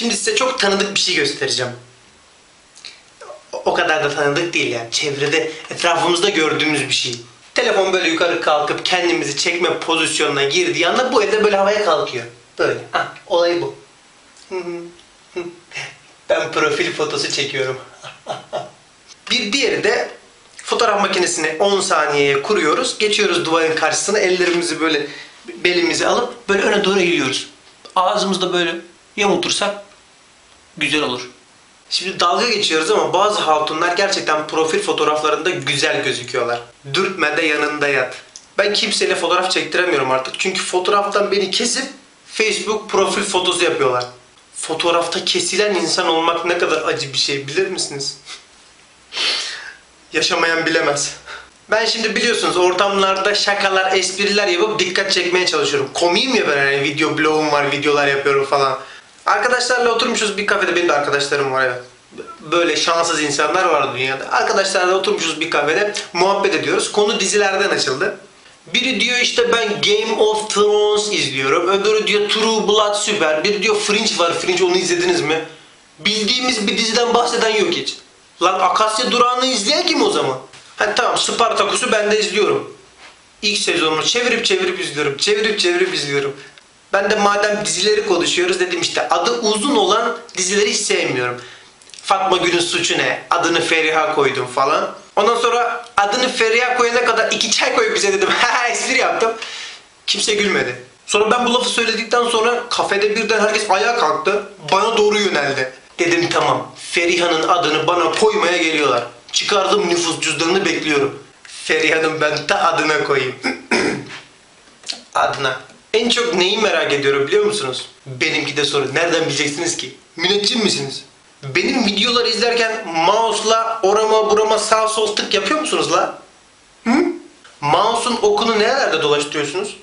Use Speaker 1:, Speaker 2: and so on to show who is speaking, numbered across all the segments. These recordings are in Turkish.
Speaker 1: Şimdi size çok tanıdık bir şey göstereceğim. O kadar da tanıdık değil yani. Çevrede, etrafımızda gördüğümüz bir şey. Telefon böyle yukarı kalkıp kendimizi çekme pozisyonuna girdiği anda bu evde böyle havaya kalkıyor. Böyle. Olay bu. Ben profil fotosu çekiyorum. Bir diğeri de fotoğraf makinesini 10 saniyeye kuruyoruz. Geçiyoruz duvarın karşısına. Ellerimizi böyle belimize alıp böyle öne doğru eğiliyoruz. Ağzımızda böyle yamultursak güzel olur. Şimdi dalga geçiyoruz ama bazı hatunlar gerçekten profil fotoğraflarında güzel gözüküyorlar. Dürtme de yanında yat. Ben kimseyle fotoğraf çektiremiyorum artık. Çünkü fotoğraftan beni kesip Facebook profil fotosu yapıyorlar. Fotoğrafta kesilen insan olmak ne kadar acı bir şey bilir misiniz? Yaşamayan bilemez. Ben şimdi biliyorsunuz ortamlarda şakalar, espriler yapıp dikkat çekmeye çalışıyorum. Komiyim ya ben, yani video blogum var, videolar yapıyorum falan. Arkadaşlarla oturmuşuz bir kafede, benim de arkadaşlarım var evet. Böyle şanssız insanlar var dünyada. Arkadaşlarla oturmuşuz bir kafede, muhabbet ediyoruz. Konu dizilerden açıldı. Biri diyor işte ben Game of Thrones izliyorum. Öbürü diyor True Blood süper. Biri diyor Fringe var. Fringe, onu izlediniz mi? Bildiğimiz bir diziden bahseden yok hiç. Lan Akasya Durağı'nı izleyen kim o zaman? Hani tamam, Spartaküs'ü ben de izliyorum. İlk sezonunu çevirip çevirip izliyorum. Çevirip çevirip izliyorum. Ben de madem dizileri konuşuyoruz dedim işte adı uzun olan dizileri hiç sevmiyorum. Fatma Gül'ün Suçu Ne? Adını Feriha koydum falan. Ondan sonra adını Feriha koyana kadar 2 çay koyup bize dedim. Espri yaptım. Kimse gülmedi. Sonra ben bu lafı söyledikten sonra kafede birden herkes ayağa kalktı. Bana doğru yöneldi. Dedim tamam, Feriha'nın adını bana koymaya geliyorlar. Çıkardım nüfus cüzdanını, bekliyorum. Feriha'nın ben de adına koyayım. Adına. En çok neyi merak ediyorum biliyor musunuz? Benimki de soru. Nereden bileceksiniz ki? Müneccim misiniz? Benim videoları izlerken mouse'la orama burama sağ sol tık yapıyor musunuz la? Hı? Mouse'un okunu nerelerde dolaştırıyorsunuz?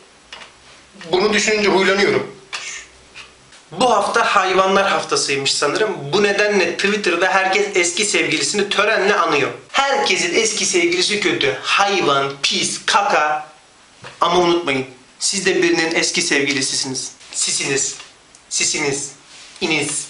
Speaker 1: Bunu düşününce huylanıyorum. Bu hafta hayvanlar haftasıymış sanırım. Bu nedenle Twitter'da herkes eski sevgilisini törenle anıyor. Herkesin eski sevgilisi kötü. Hayvan, pis, kaka. Ama unutmayın, siz de birinin eski sevgilisisiniz. Sisiniz. İniz.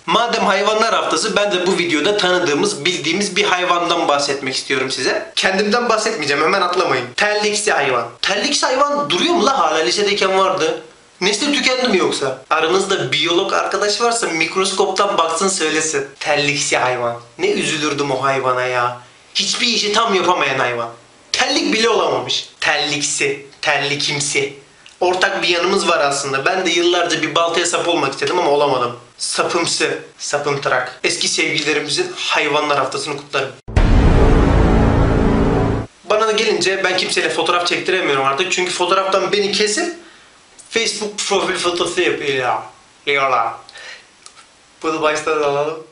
Speaker 1: Madem hayvanlar haftası, ben de bu videoda tanıdığımız, bildiğimiz bir hayvandan bahsetmek istiyorum size. Kendimden bahsetmeyeceğim, hemen atlamayın. Terliksi hayvan. Terliksi hayvan duruyor mu la? Hala lisedeyken vardı. Nesli tükendi mi yoksa? Aranızda biyolog arkadaş varsa mikroskoptan baksın söylesin. Terliksi hayvan. Ne üzülürdüm o hayvana ya. Hiçbir işi tam yapamayan hayvan. Terlik bile olamamış. Terliksi, terlikimsi. Ortak bir yanımız var aslında. Ben de yıllarca bir baltaya sap olmak istedim ama olamadım. Sapımsı, sapımtırak. Eski sevgililerimizin hayvanlar haftasını kutlarım. Bana gelince ben kimseyle fotoğraf çektiremiyorum artık. Çünkü fotoğraftan beni kesip Facebook profil fotosu yapıyor ya. Bunu baştan alalım.